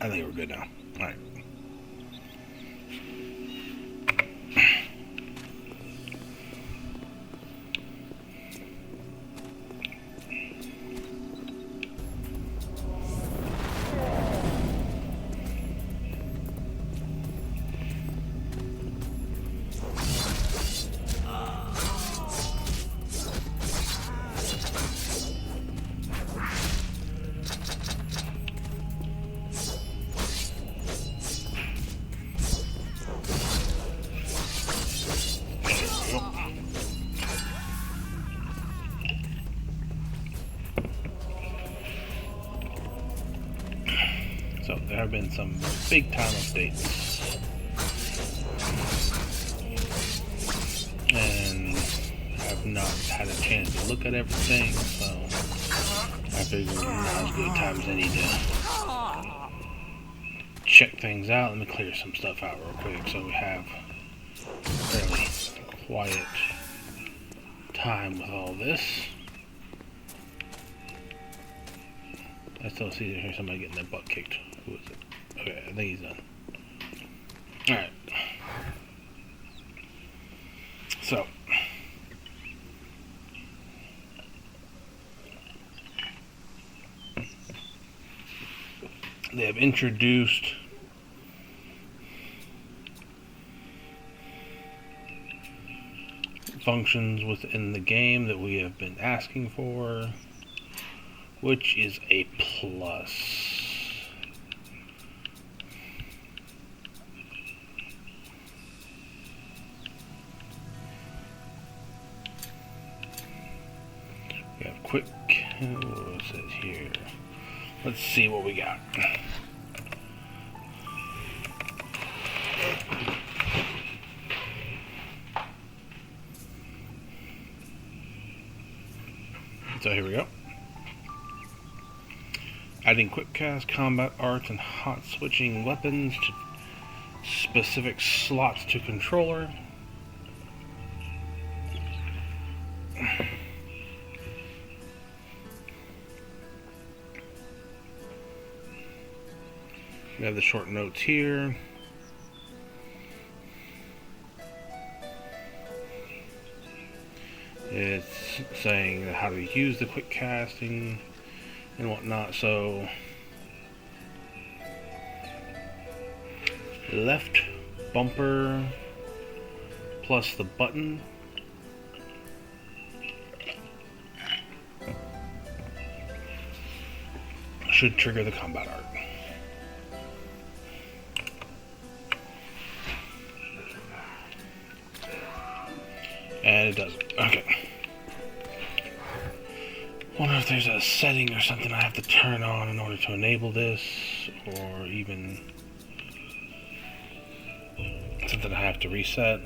I think we're good now. Alright. So there have been some big time updates, and I have not had a chance to look at everything, so I figured now's as good a time as any to check things out. Let me clear some stuff out real quick so we have fairly quiet time with all this. I still see hear somebody getting their butt kicked. Who is it? Okay, I think he's done. Alright. So. They have introduced functions within the game that we have been asking for, which is a plus. We have quick, what is it here? Let's see what we got. So here we go. Adding quick cast, combat arts, and hot switching weapons to specific slots to controller. We have the short notes here. It's saying how to use the quick casting and whatnot. So left bumper plus the button should trigger the combat art. And it doesn't. Okay. Wonder if there's a setting or something I have to turn on in order to enable this, or even something I have to reset.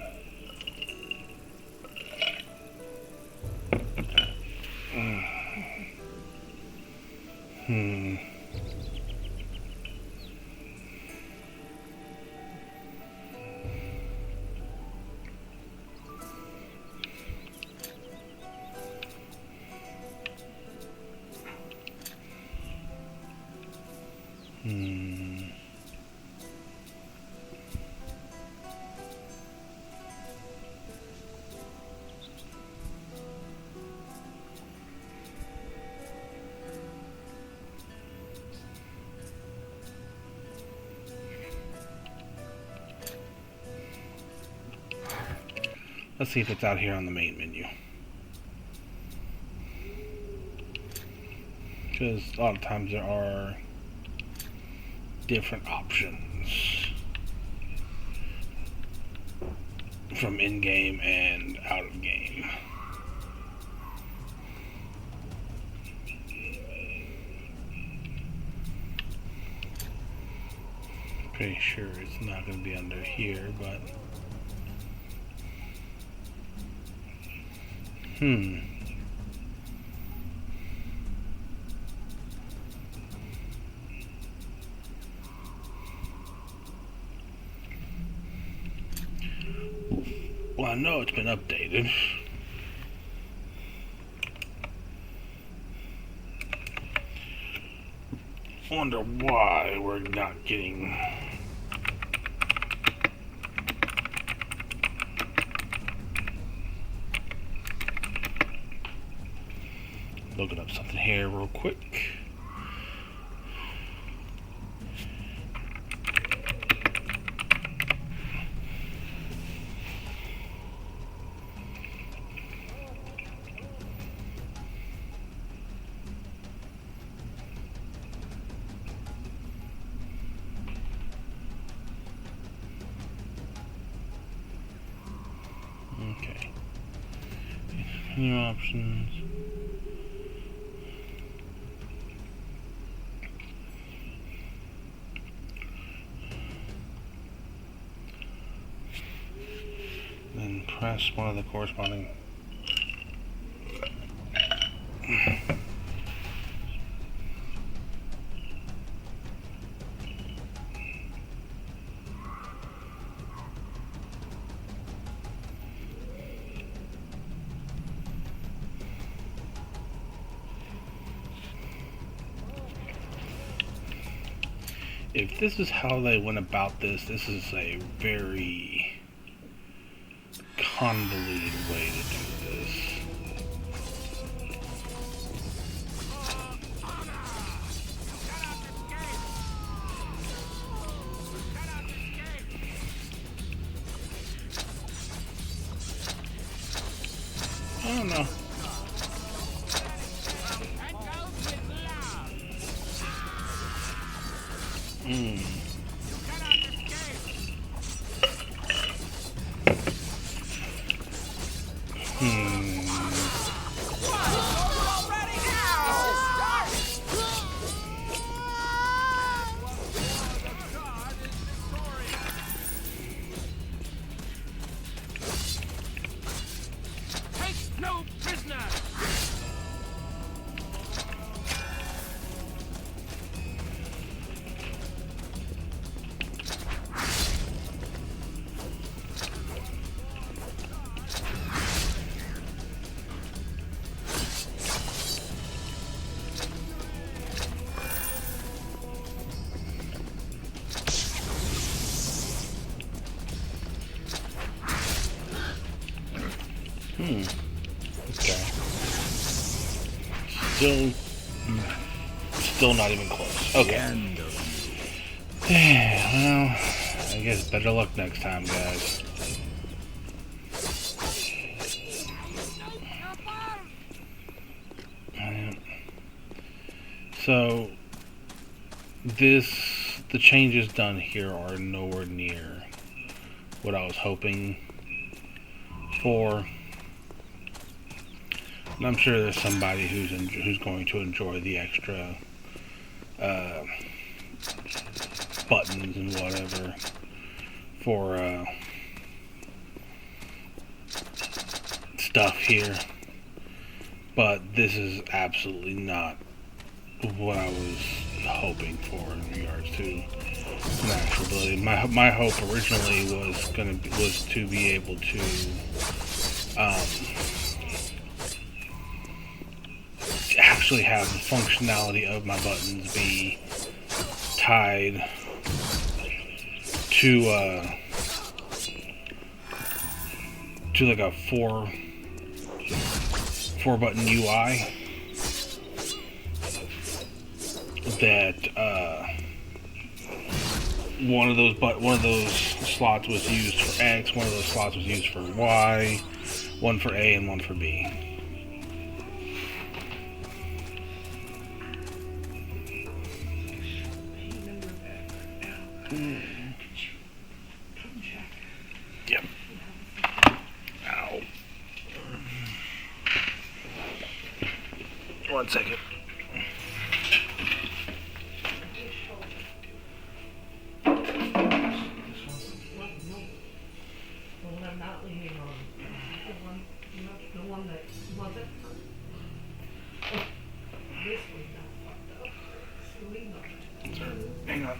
Let's see if it's out here on the main menu. Because a lot of times there are different options from in-game and out of game. Pretty sure it's not going to be under here, but well, I know it's been updated. wonder why we're not getting... Looking up something here real quick. Okay. New options. Then press one of the corresponding. If this is how they went about this, this is a very convoluted way to do this. I don't know. No prisoner! Okay. Still not even close. Okay. Well, I guess better luck next time, guys. So, the changes done here are nowhere near what I was hoping for. And I'm sure there's somebody who's going to enjoy the extra buttons and whatever for stuff here, but this is absolutely not what I was hoping for in regards to natural ability. My hope originally was to be able to actually have the functionality of my buttons be tied to like a four button UI that one of those slots was used for X, one of those slots was used for Y, one for A and one for B. Yep. Ow. 1 second. Hang on.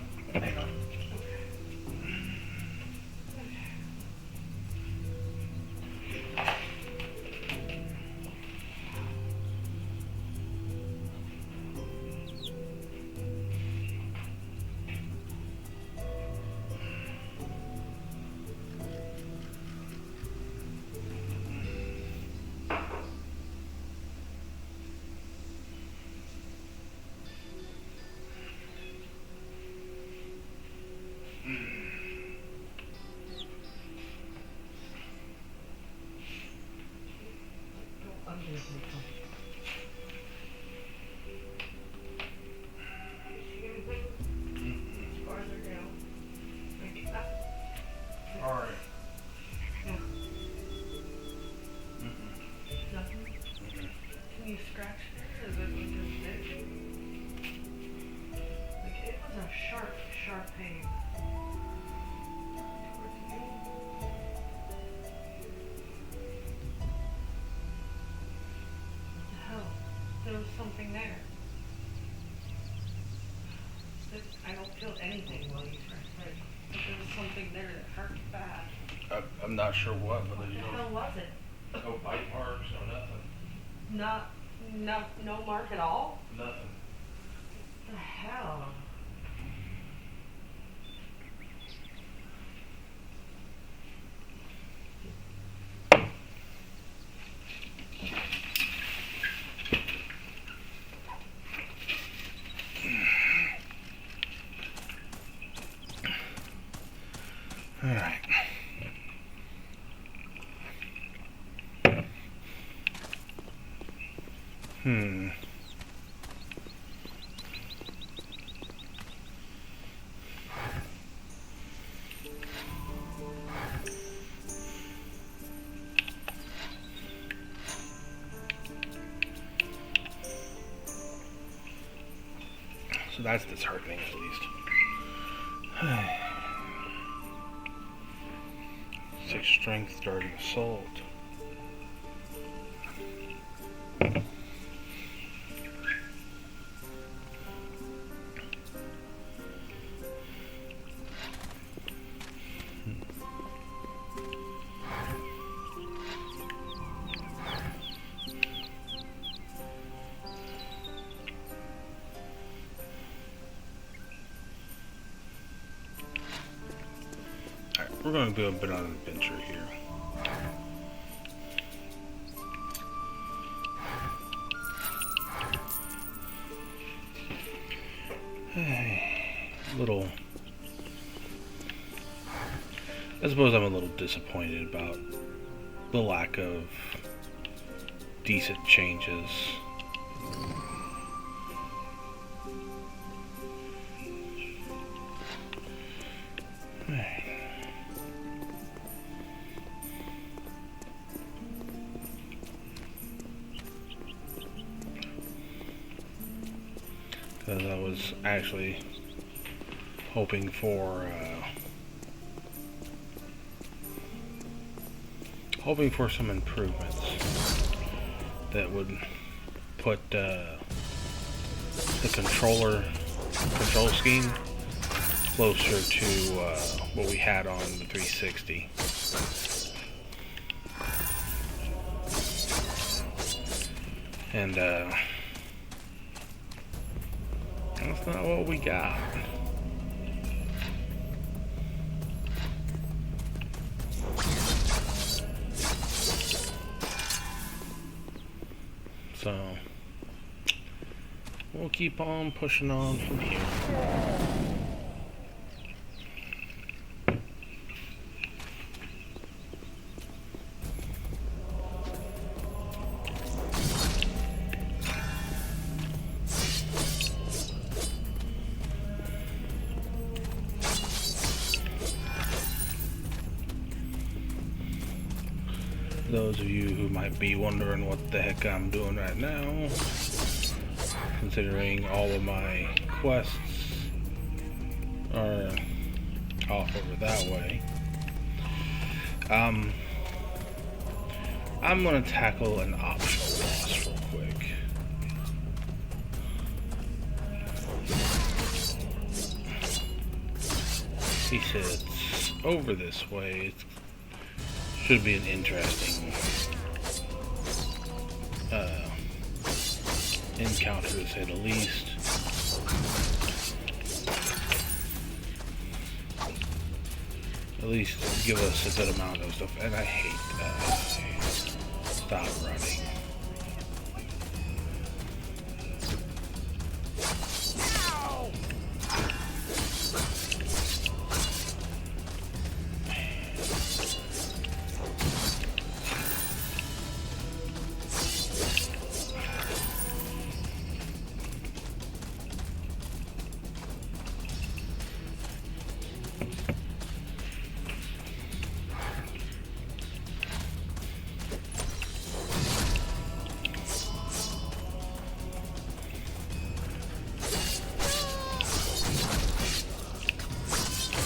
Farther down. Maybe up. Alright. Nothing. Can you scratch there? Is it like just itch? Like it was a sharp pain. Towards the end. What the hell? There was something there. I don't feel anything while you scratch it. But there was something there that hurt bad. I'm not sure what, but What the hell was it? no bite marks, no nothing. No mark at all? Nothing. What the hell? Alright. So that's disheartening, at least. 6 strength, darting assault. Alright, we're going to do a bit on an adventure here. I suppose I'm a little disappointed about the lack of decent changes. Because I was actually hoping for some improvements that would put the control scheme closer to what we had on the 360. And that's not what we got. So we'll keep on pushing on from here. Those of you who might be wondering what the heck I'm doing right now, considering all of my quests are off over that way, I'm going to tackle an optional boss real quick. He sits over this way. Should be an interesting encounter, to say the least. At least give us a good amount of stuff. And I hate stop running.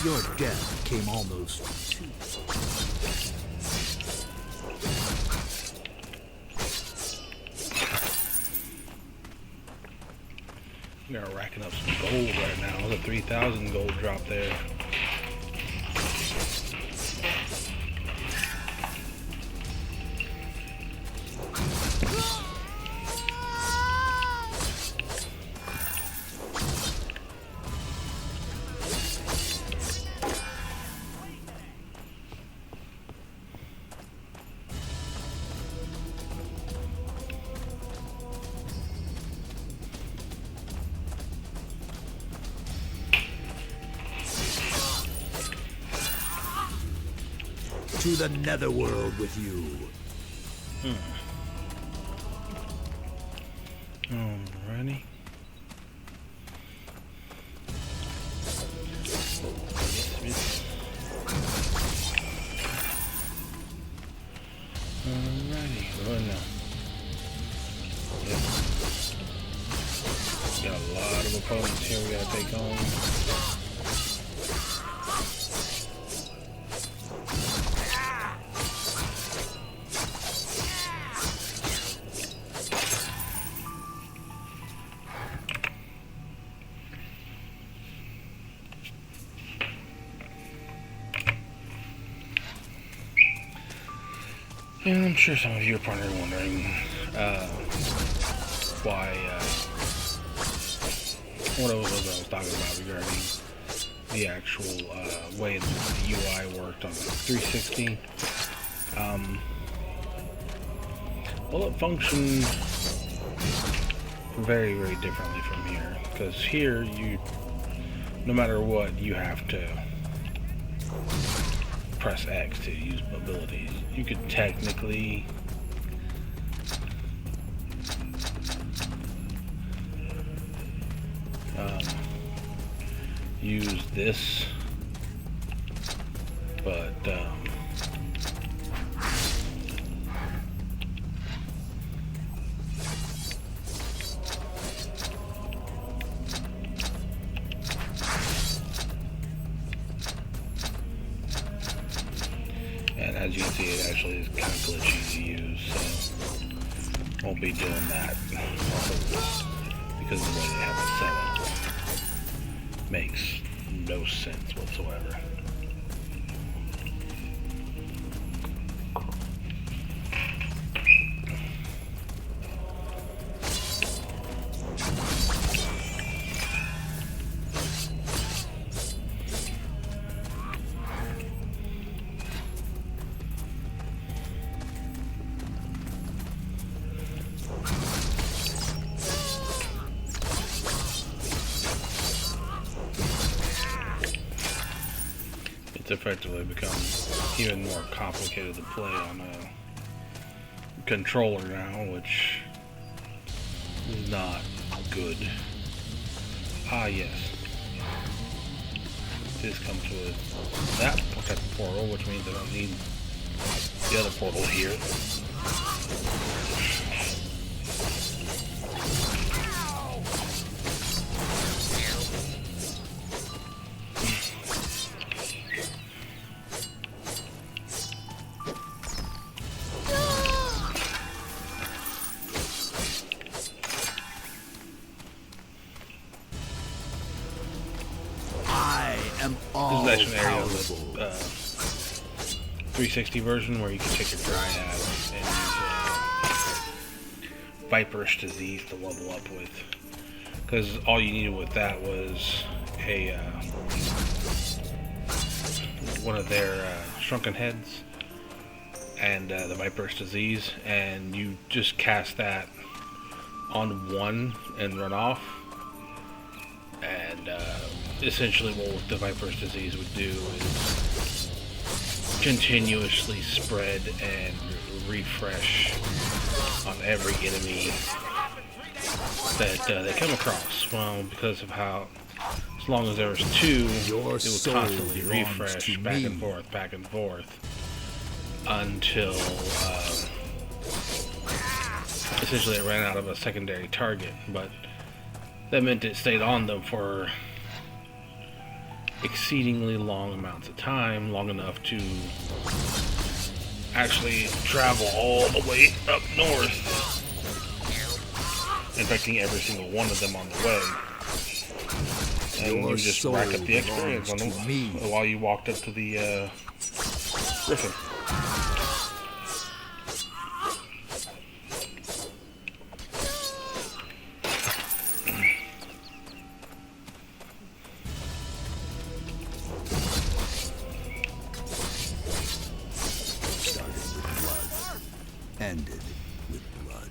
Your death came almost too. They're racking up some gold right now. There's a 3,000 gold drop there. To the netherworld with you. Alrighty. Alrighty, what now? Yep. Got a lot of opponents here we gotta take on. And I'm sure some of you are probably wondering why, what I was talking about regarding the actual way the UI worked on the 360. Well, it functioned very, very differently from here, because here you, no matter what, you have to press X to use abilities. You could technically use this, but and as you can see, it actually is kind of glitchy to use, so won't be doing that because of the way they have it set up. Makes no sense whatsoever. It's effectively become even more complicated to play on a controller now, which is not good. Ah, yes. This comes with that type of portal, which means I don't need the other portal here. This is actually an area of the 360 version where you can take your Dryad and use Viperish Disease to level up with. Because all you needed with that was a one of their Shrunken Heads and the Viperish Disease, and you just cast that on one and run off. And essentially what the Viperish Disease would do is continuously spread and refresh on every enemy that they come across. Well, because of how, as long as there was two, it would constantly refresh back and forth until essentially it ran out of a secondary target. But that meant it stayed on them for exceedingly long amounts of time, long enough to actually travel all the way up north, infecting every single one of them on the way. And Your you just soul rack up the experience on belongs to me. while you walked up to the griffin. Started with blood, ended with blood.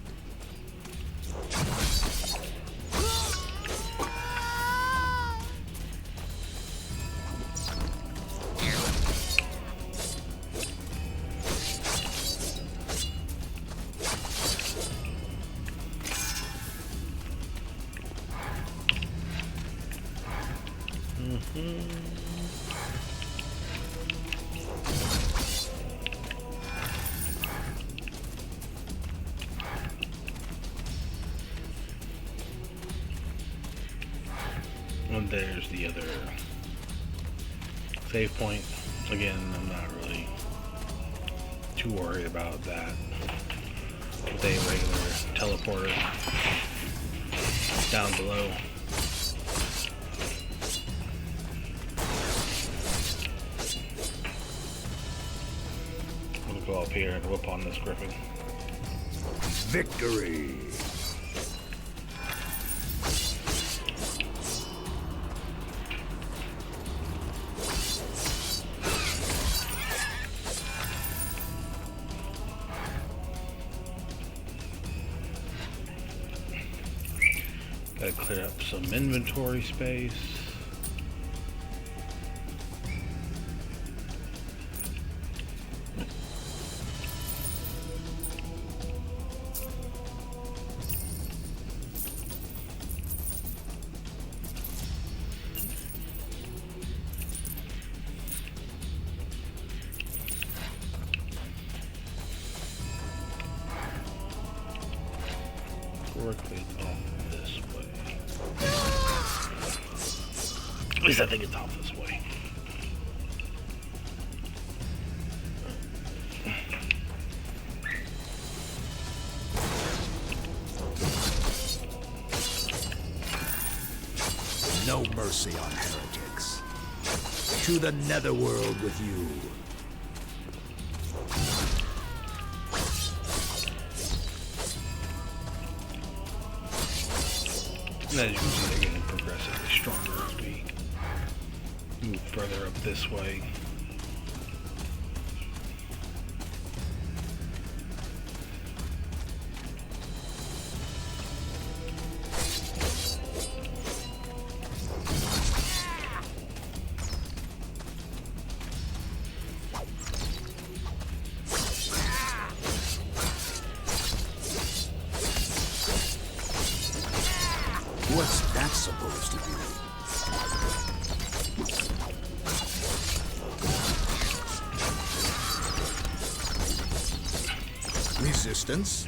And there's the other save point. Again, I'm not really too worried about that with a regular teleporter down below. I'm gonna go up here and whip on this griffin. Victory! Gotta clear up some inventory space. Quickly off this way. At least I think it's off this way. No mercy on heretics. To the netherworld with you. And as you can see, they're getting progressively stronger as we move further up this way. What's that supposed to be? Resistance?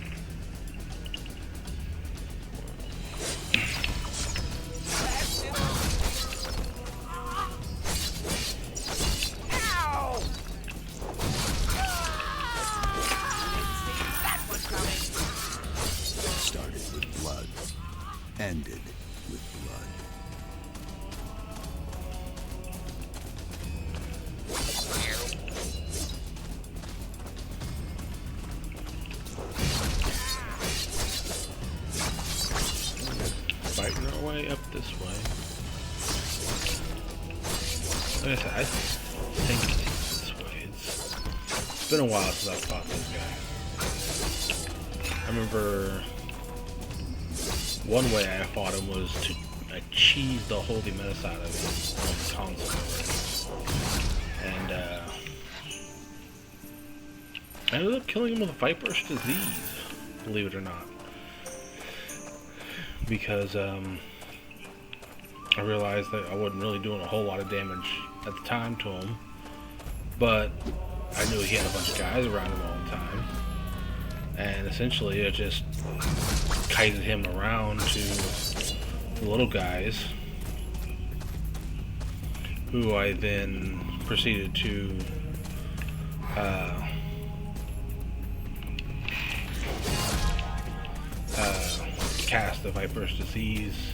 Started with blood, ended with blood. Fighting our way up this way. Like I said, I think it's this way. It's been a while since I've fought this guy. I remember one way I fought him was to achieve the Holy Menace out of him on the console. And I ended up killing him with Viper's Disease, believe it or not. Because I realized that I wasn't really doing a whole lot of damage at the time to him. But I knew he had a bunch of guys around him all the time. And essentially I just kited him around to the little guys, who I then proceeded to cast the Viper's Disease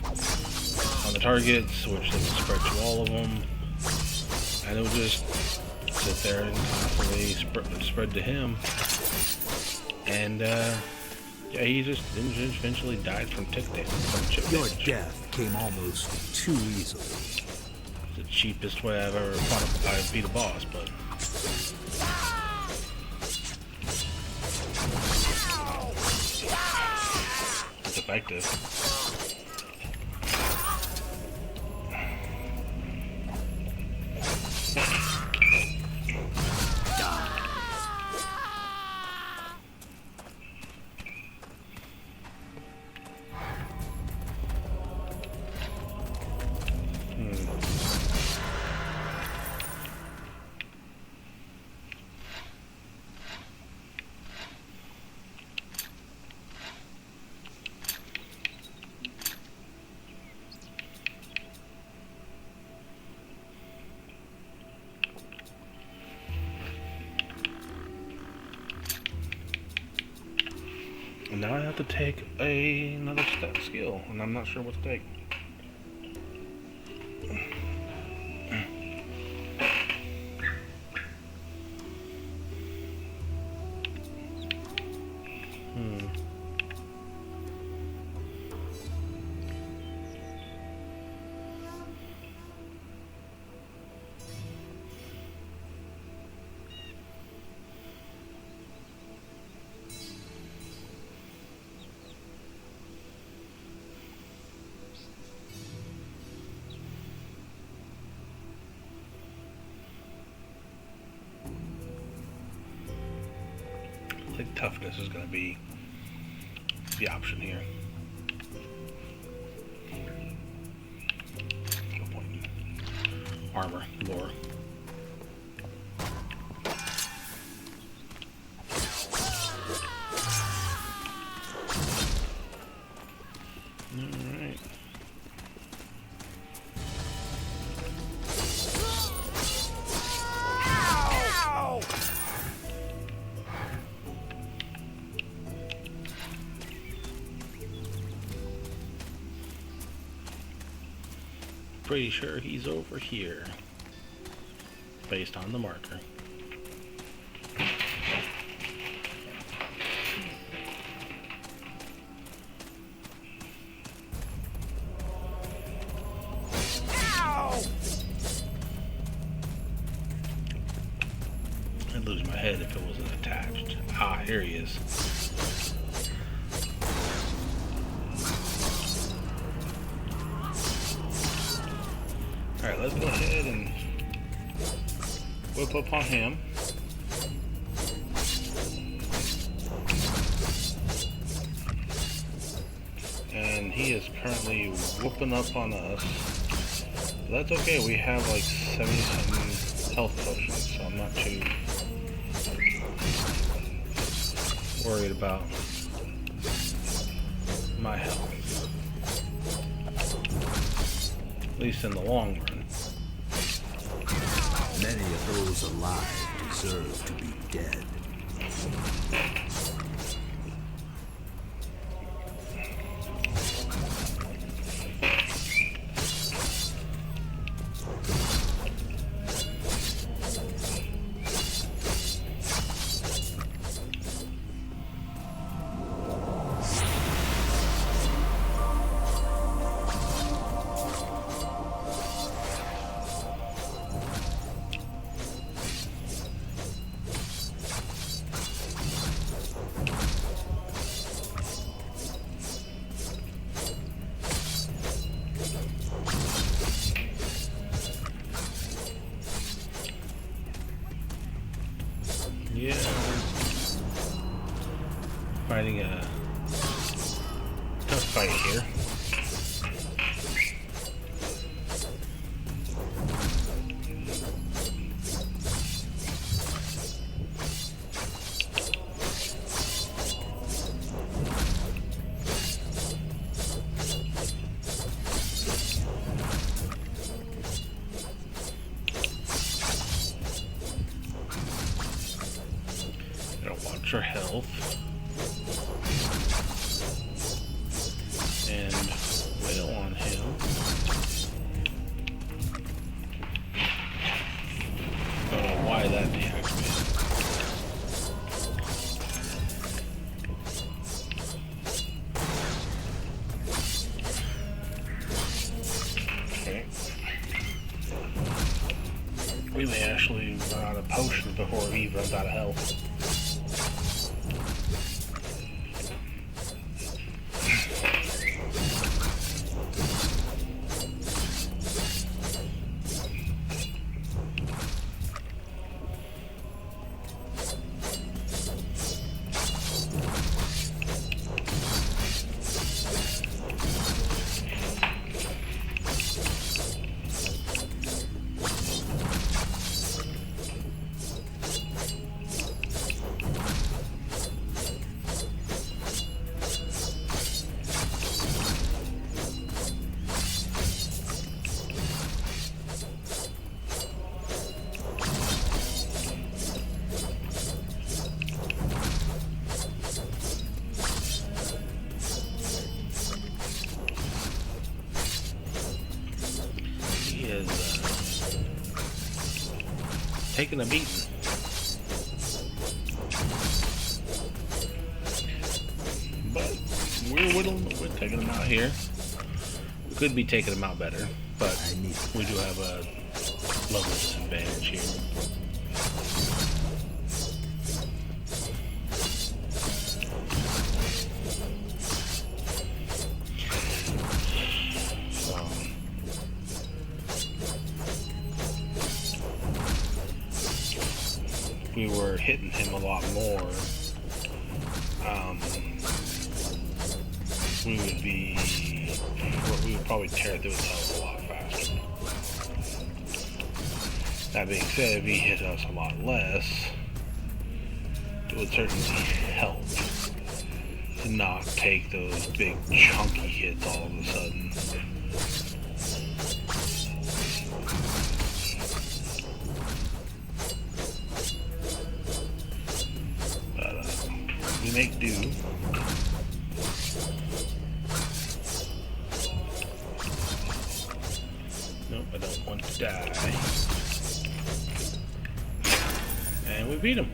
on the targets, which then would spread to all of them, and it would just sit there and constantly spread to him. And yeah, he just eventually died from tick damage. Your death came almost too easily. It's the cheapest way I've ever beat a boss, but it's effective. And now I have to take another skill, and I'm not sure what to take. I think toughness is going to be the option here. No point. Armor, lore. Alright. Pretty sure he's over here, based on the marker. I'd lose my head if it wasn't attached. Ah, here he is. Alright, let's go ahead and whip up on him. And he is currently whooping up on us. But that's okay, we have like 70-something health potions, so I'm not too worried about my health. At least in the long run. Many of those alive deserve to be dead. Yeah, fighting a tough fight here. Watch our health. And wail on him. Don't know why that deactivated. Okay. We may actually run out of potions before he runs out of health. Taking a beating. But we're taking him out here. We could be taking him out better, but we do have a level disadvantage here. We were hitting him a lot more, we would probably tear through his health a lot faster. That being said, if he hit us a lot less, it would certainly help to not take those big chunky hits all of a sudden. We make do. Nope, I don't want to die. And we beat him.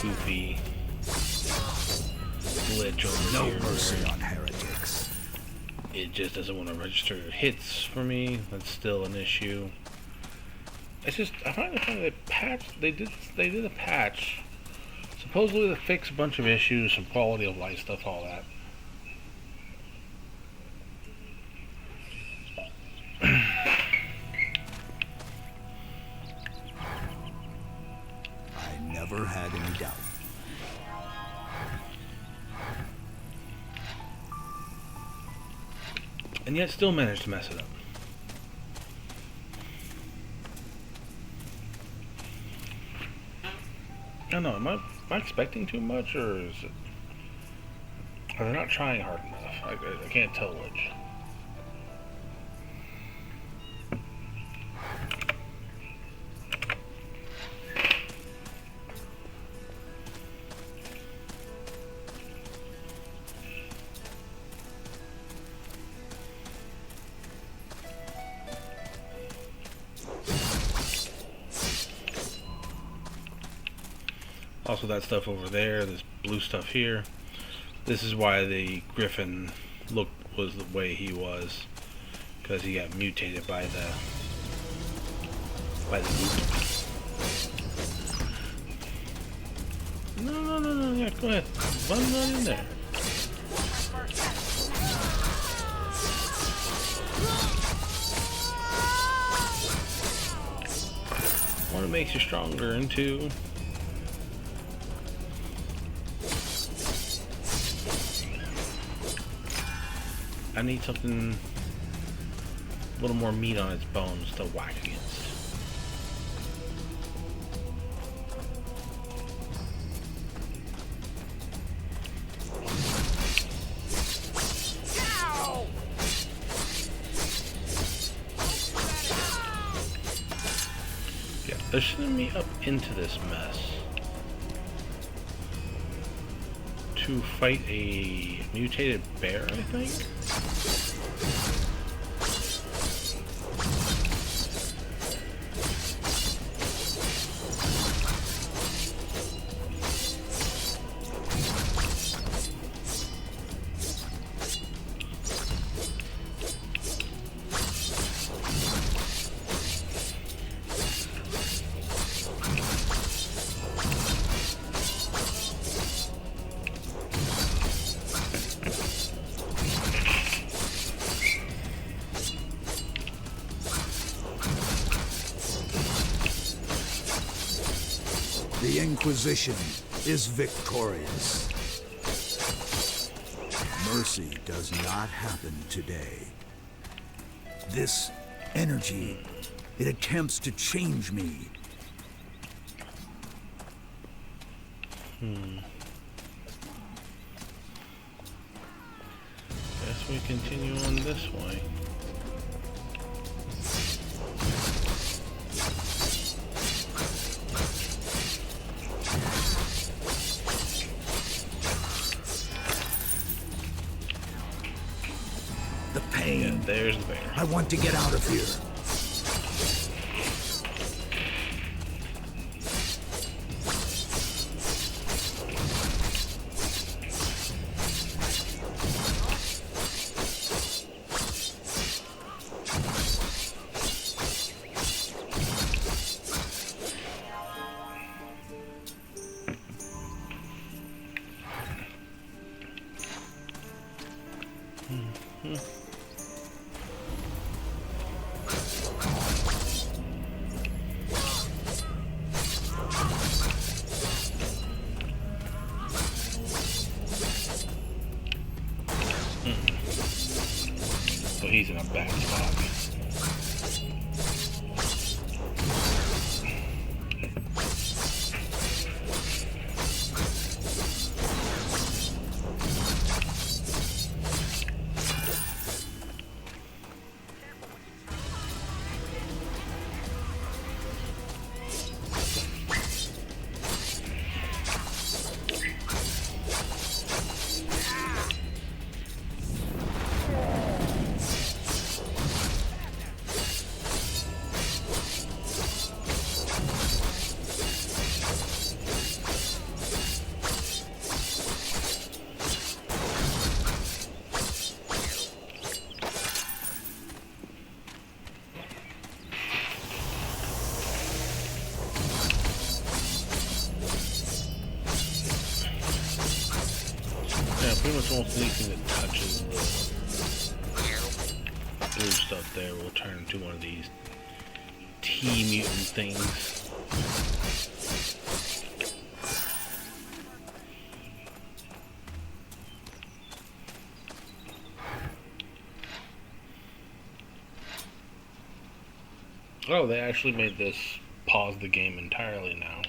Goofy glitch over No here. mercy on heretics. It just doesn't want to register hits for me. That's still an issue. It's just I find it funny they patched. They did a patch supposedly to fix a bunch of issues, some quality of life stuff, all that. I never had any doubt. And yet still managed to mess it up. I don't know, am I expecting too much, or is it... Are they not trying hard enough? I can't tell which. Also that stuff over there, this blue stuff here. This is why the Griffin was the way he was, because he got mutated by the loop. No, yeah, go ahead. Run right in there. One, it makes you stronger, and two, I need something a little more meat on its bones to whack against. Yeah, they're sending me up into this mess to fight a mutated bear, I think? The Inquisition is victorious. Mercy does not happen today. This energy, it attempts to change me. Guess we continue on this way. The pain. Yeah, there's the bear. I want to get out of here. So he's in a bad spot. Pretty much almost anything that touches the blue stuff there will turn into one of these T-mutant things. Oh, they actually made this pause the game entirely now.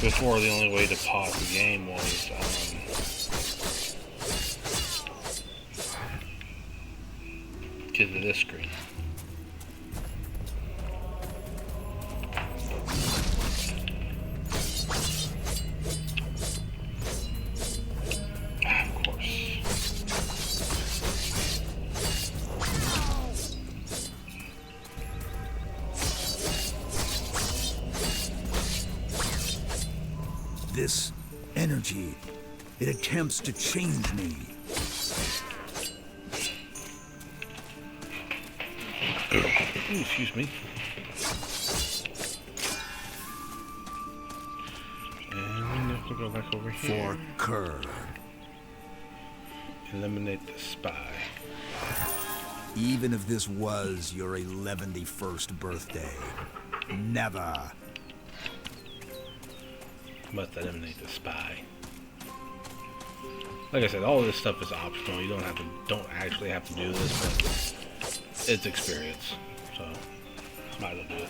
Before, the only way to pause the game was get to this screen. Of course. This energy, it attempts to change me. Ooh, excuse me. And we have to go back over here. For Kerr. Eliminate the spy. Even if this was your 11th birthday. Never. Must eliminate the spy. Like I said, all this stuff is optional. You don't actually have to do this, but it's experience. So might as well do it.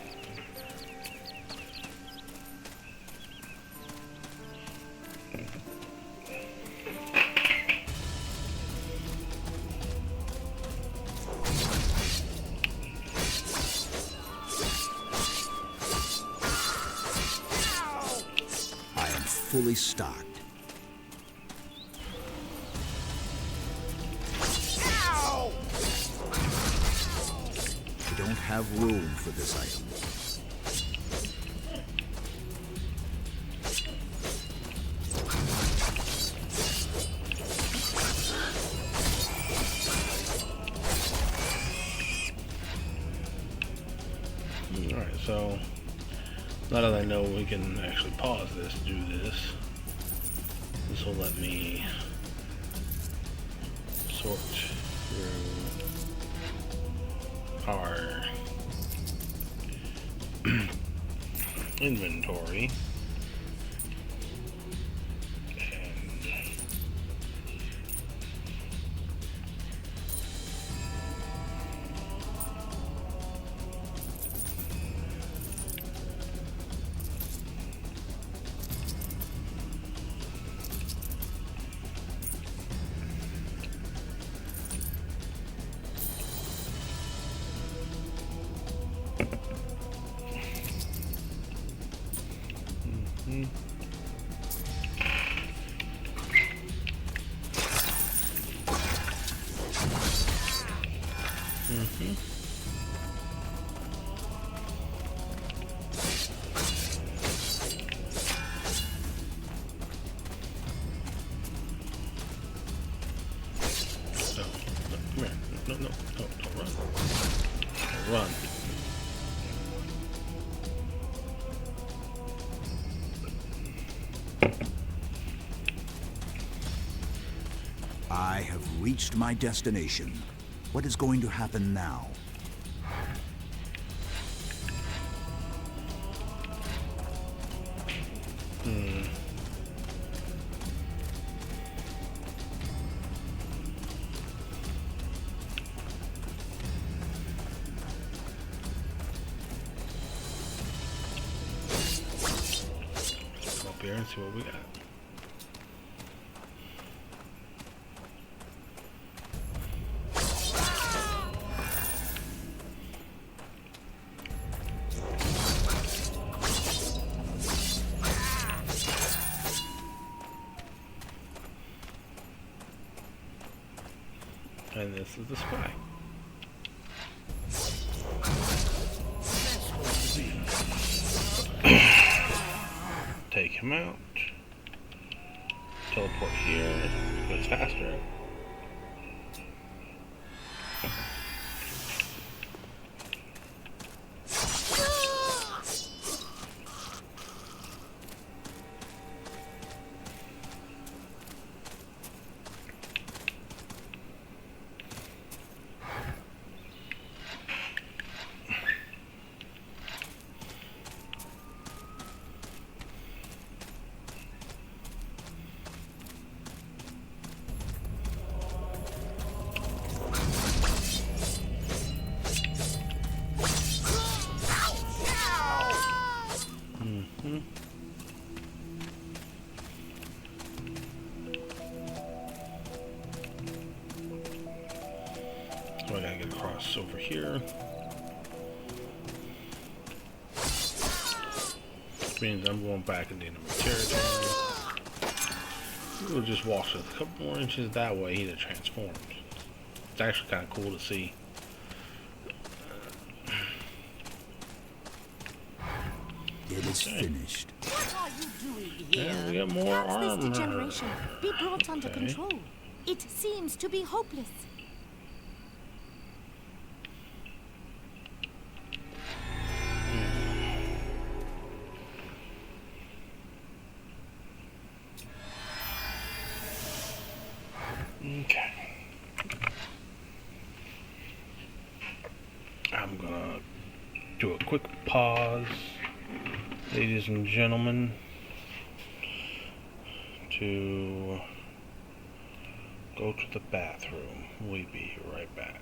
Fully stocked. I don't have room for this item. Alright, so now that I know we can actually pause this, do this. This will let me sort through our inventory. No, don't run. Don't run. I have reached my destination. What is going to happen now? Come up here and see what we got. And this is the spy. Take him out. Teleport here. Goes faster. So I gotta get across over here. Which means I'm going back into enemy territory. We'll just walk a couple more inches that way, he'd have transformed. It's actually kind of cool to see. It is finished. What are you doing here? Yeah, we got more Perhaps armor. this degeneration be brought under Okay. control. It seems to be hopeless. Okay. I'm gonna do a quick pause, ladies and gentlemen, to go to the bathroom. We'll be right back.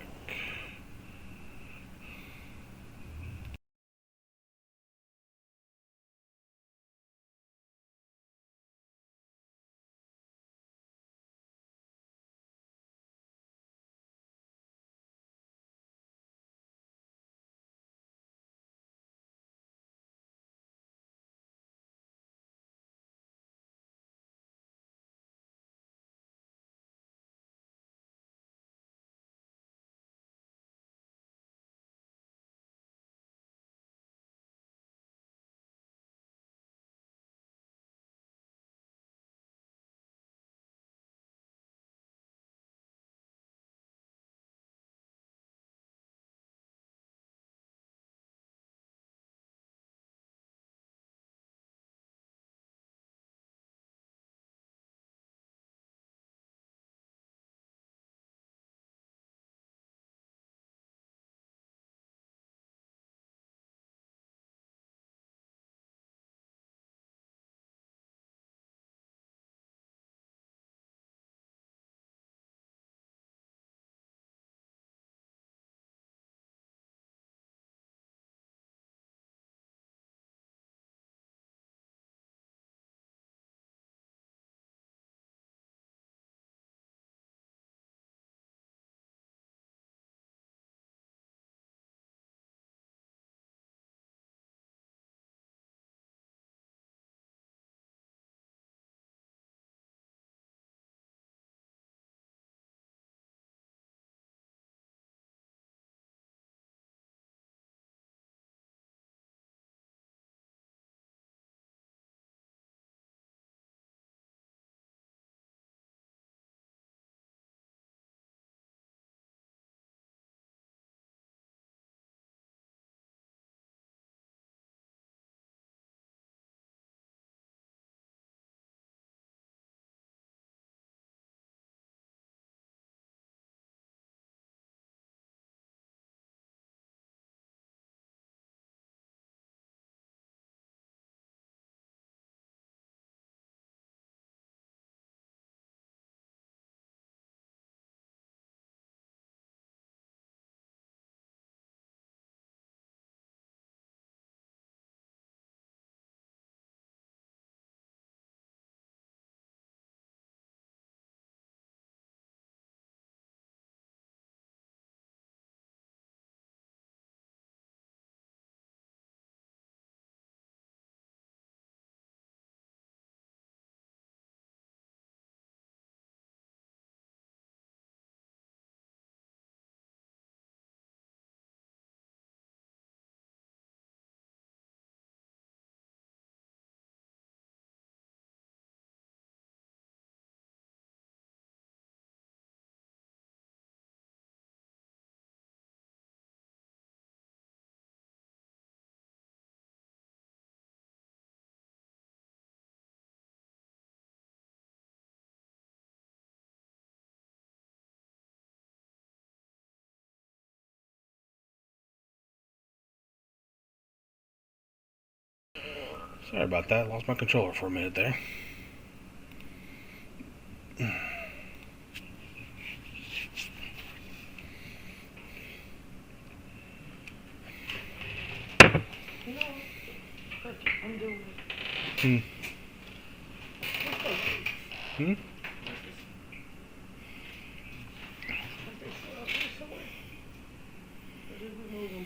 Sorry about that. Lost my controller for a minute there. You know, what I'm doing. Hmm. What's those? Hmm? They still out there somewhere? Or did we move them?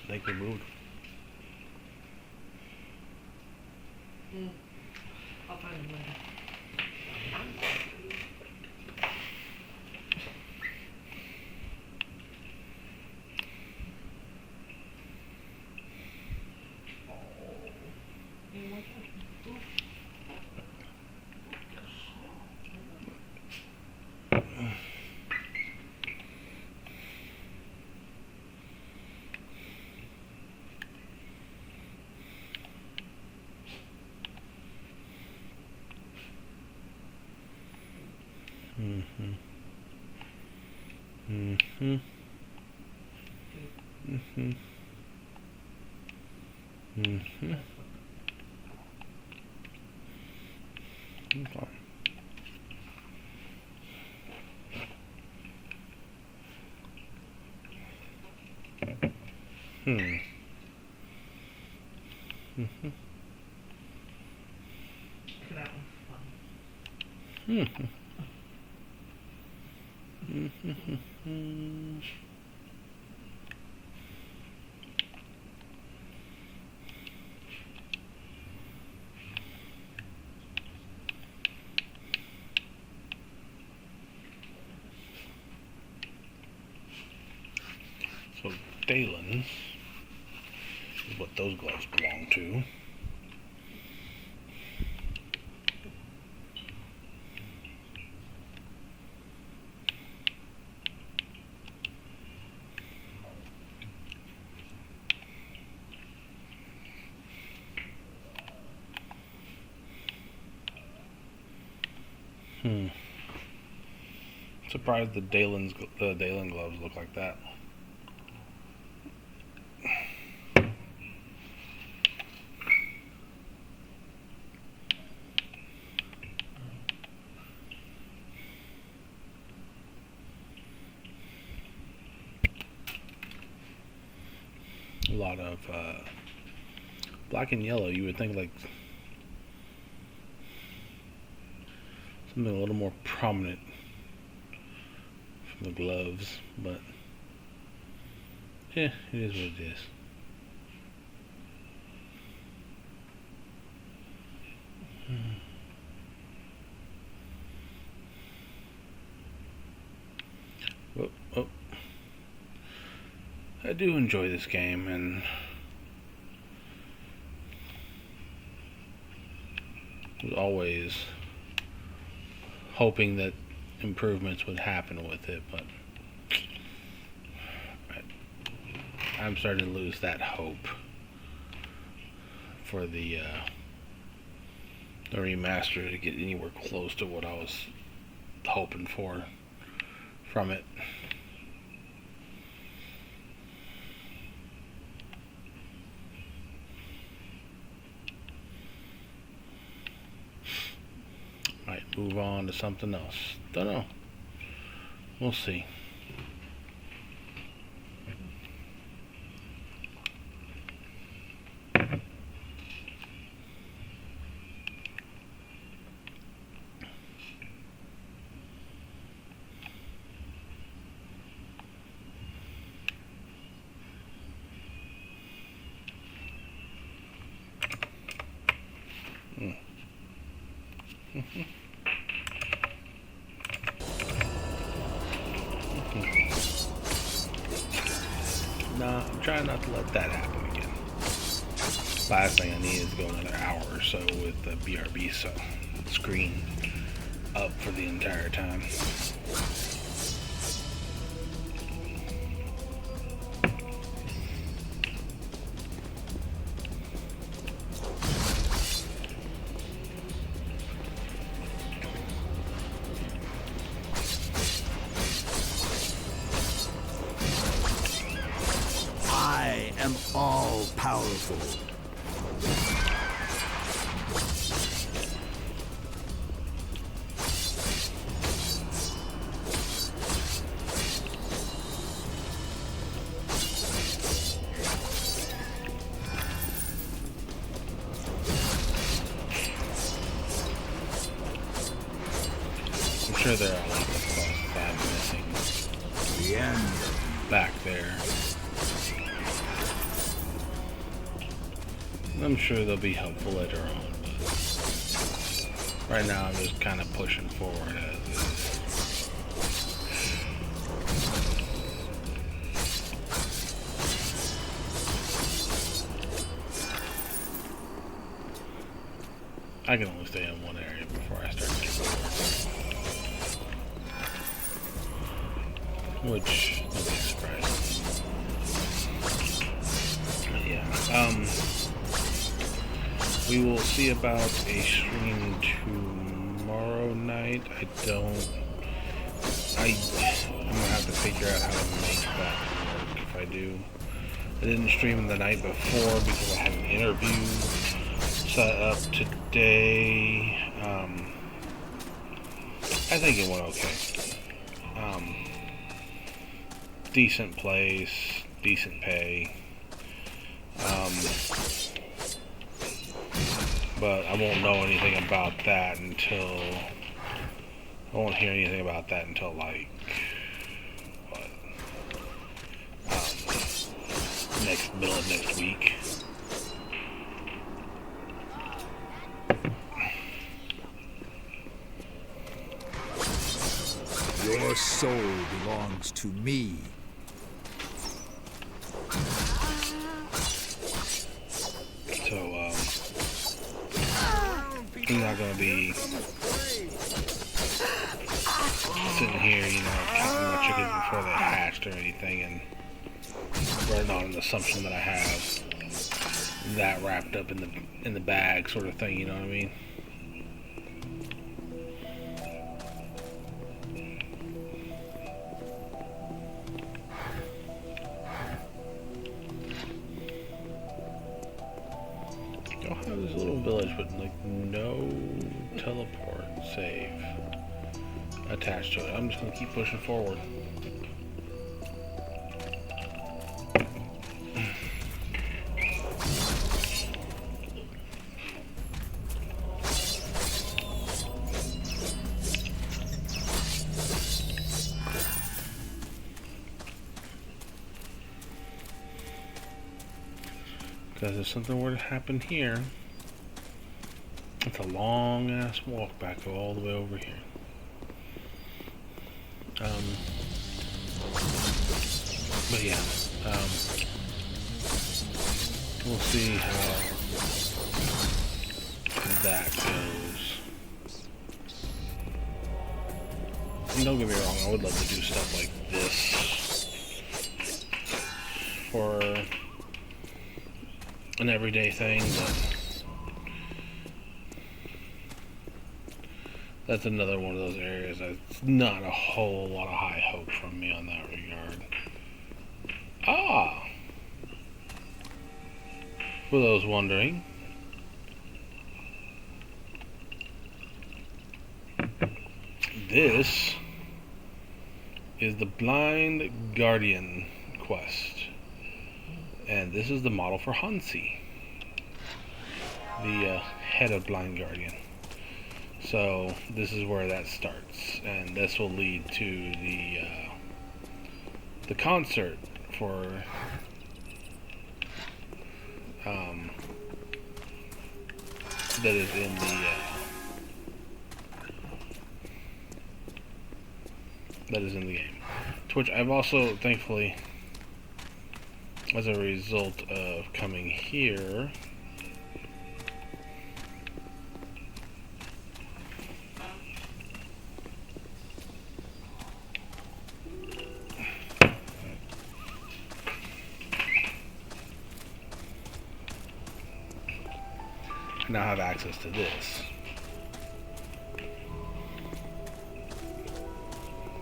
I think we moved. I'll find them later. Mm-hmm. Mm-hmm. You Mm-hmm. Mm-hmm. Okay. Hmm. Mm-hmm. That one's fun. Mm-hmm. Mm-hmm. So Dalen's is what those gloves belong to. Surprised the Dalen gloves look like that. A lot of black and yellow. You would think like something a little more prominent from the gloves, but yeah, it is what it is. Oh, oh. I do enjoy this game, and was always hoping that improvements would happen with it, but I'm starting to lose that hope for the remaster to get anywhere close to what I was hoping for from it. Might move on to something else. Don't know. We'll see. No, I'm trying not to let that happen again. Last thing I need is to go another hour or so with the BRB, so screen up for the entire time. I am all powerful. I'm sure there are a lot of bosses I'm missing The end. back there. I'm sure they'll be helpful later on, but right now I'm just kind of pushing forward as is. I can only stay in one area before I start getting bored. Which, don't be surprised. Yeah, we will see about a stream tomorrow night. I'm gonna have to figure out how to make that work if I do. didn't stream the night before because I had an interview set up today. I think it went okay. Decent place, decent pay. But I won't know anything about that until... I won't hear anything about that until, like, what? Middle of next week. Your soul belongs to me. So, I'm not gonna be sitting here, you know, counting my chickens before they hatched or anything, and running on an assumption that I have that wrapped up in the bag, sort of thing. You know what I mean? Y'all have this little village with like no teleport save attached to it. I'm just gonna keep pushing forward. Because if something were to happen here, it's a long ass walk back all the way over here. But yeah, we'll see how that goes. And don't get me wrong, I would love to do stuff like this for an everyday thing, but that's another one of those areas that's not a whole lot of high hope from me on that regard. For those wondering, this is the Blind Guardian quest, and this is the model for Hansi, the head of Blind Guardian. So this is where that starts, and this will lead to the concert for that is in the game. To which I've also, thankfully, as a result of coming here, now have access to this.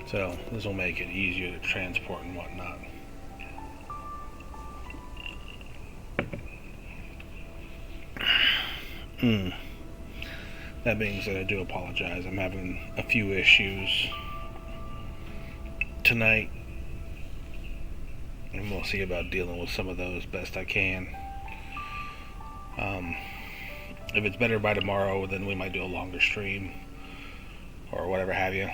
So this will make it easier to transport and whatnot. That being said, I do apologize. I'm having a few issues tonight, and we'll see about dealing with some of those best I can. If it's better by tomorrow, then we might do a longer stream or whatever have you.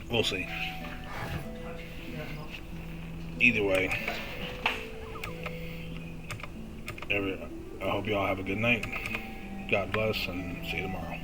We'll see. Either way, I hope you all have a good night. God bless, and see you tomorrow.